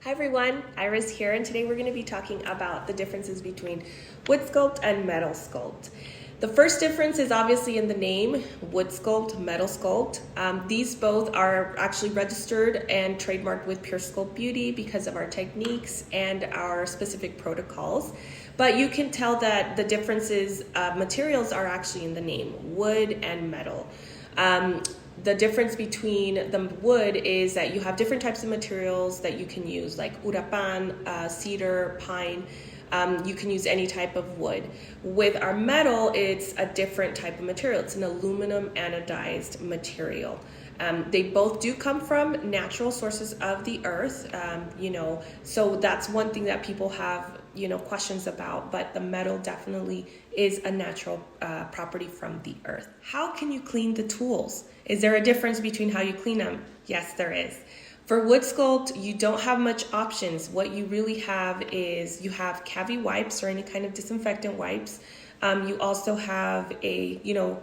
Hi everyone, Iris here, and today we're going to be talking about the differences between wood sculpt and metal sculpt. The first difference is obviously in the name, wood sculpt, metal sculpt. These both are actually registered and trademarked with Pure Sculpt Beauty because of our techniques and our specific protocols. But you can tell that the differences of materials are actually in the name, wood and metal. The difference between the wood is that you have different types of materials that you can use, like urapan, cedar, pine. You can use any type of wood. With our metal, it's a different type of material. It's an aluminum anodized material. They both do come from natural sources of the earth, so that's one thing that people have, questions about, but the metal definitely is a natural property from the earth. How can you clean the tools? Is there a difference between how you clean them? Yes, there is. For wood sculpt, you don't have much options. What you really have is you have cavi wipes or any kind of disinfectant wipes. You also have a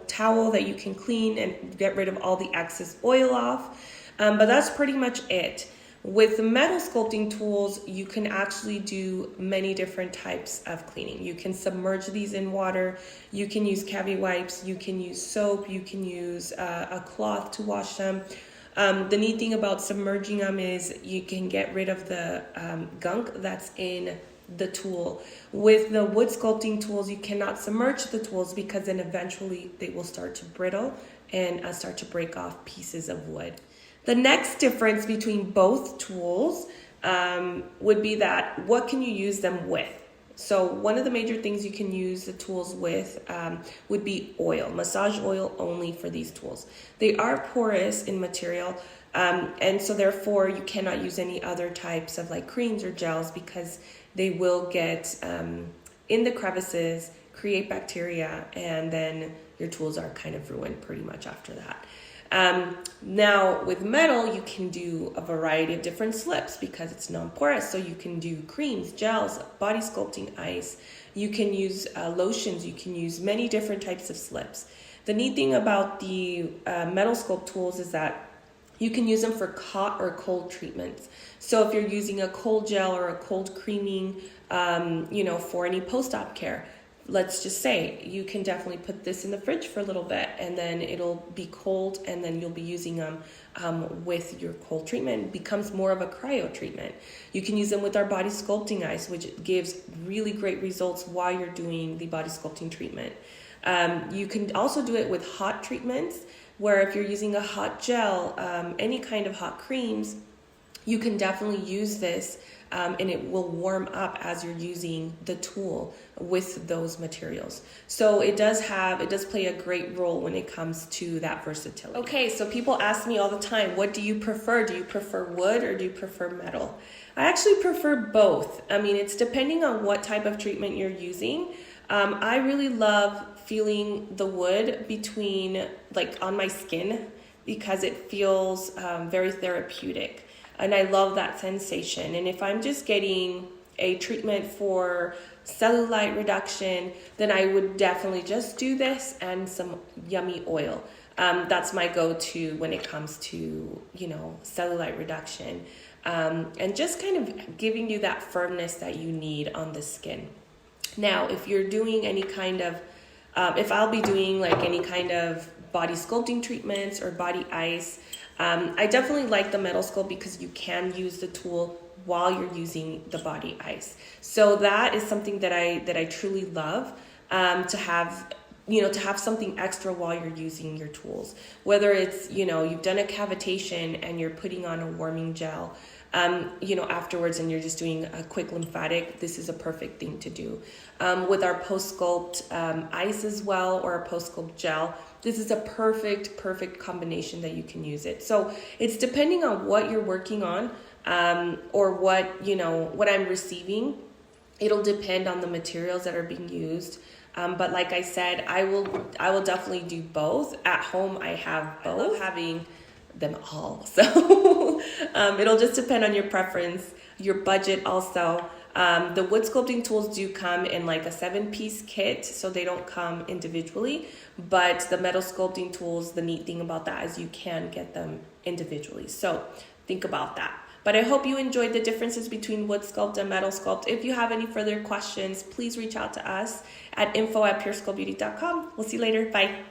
towel that you can clean and get rid of all the excess oil off. But that's pretty much it. With the metal sculpting tools, you can actually do many different types of cleaning. You can submerge these in water. You can use cavi wipes. You can use soap. You can use a cloth to wash them. The neat thing about submerging them is you can get rid of the gunk that's in the tool. With the wood sculpting tools, you cannot submerge the tools because then eventually they will start to brittle and start to break off pieces of wood. The next difference between both tools would be that what can you use them with? So one of the major things you can use the tools with would be oil, massage oil only for these tools. They are porous in material, and so therefore you cannot use any other types of like creams or gels because they will get in the crevices, create bacteria, and then your tools are kind of ruined pretty much after that. Now with metal, you can do a variety of different slips because it's non-porous. So you can do creams, gels, body sculpting ice. You can use lotions. You can use many different types of slips. The neat thing about the metal sculpt tools is that you can use them for hot or cold treatments. So if you're using a cold gel or a cold creaming, for any post-op care, let's just say you can definitely put this in the fridge for a little bit and then it'll be cold and then you'll be using them with your cold treatment. It becomes more of a cryo treatment. You can use them with our body sculpting ice, which gives really great results while you're doing the body sculpting treatment. You can also do it with hot treatments where if you're using a hot gel, any kind of hot creams, you can definitely use this and it will warm up as you're using the tool with those materials. So it does play a great role when it comes to that versatility. Okay, so people ask me all the time, what do you prefer? Do you prefer wood or do you prefer metal? I actually prefer both. I mean, it's depending on what type of treatment you're using. I really love feeling the wood on my skin because it feels very therapeutic. And I love that sensation. And if I'm just getting a treatment for cellulite reduction, then I would definitely just do this and some yummy oil. That's my go-to when it comes to, cellulite reduction. And just kind of giving you that firmness that you need on the skin. Now, if you're doing any kind of, if I'll be doing like any kind of body sculpting treatments or body ice, I definitely like the metal sculpt because you can use the tool while you're using the body ice. So that is something that I truly love, to have something extra while you're using your tools. Whether it's, you've done a cavitation and you're putting on a warming gel, afterwards and you're just doing a quick lymphatic, this is a perfect thing to do. With our post-sculpt ice as well, or a post-sculpt gel, this is a perfect combination that you can use it. So it's depending on what you're working on, or what I'm receiving. It'll depend on the materials that are being used. But like I said, I will definitely do both. At home, I have both. I love having them all. So it'll just depend on your preference, your budget also. The wood sculpting tools do come in like a 7-piece kit, so they don't come individually, but the metal sculpting tools, the neat thing about that is you can get them individually. So think about that. But I hope you enjoyed the differences between wood sculpt and metal sculpt. If you have any further questions, please reach out to us at info@pureskullbeauty.com. We'll see you later. Bye.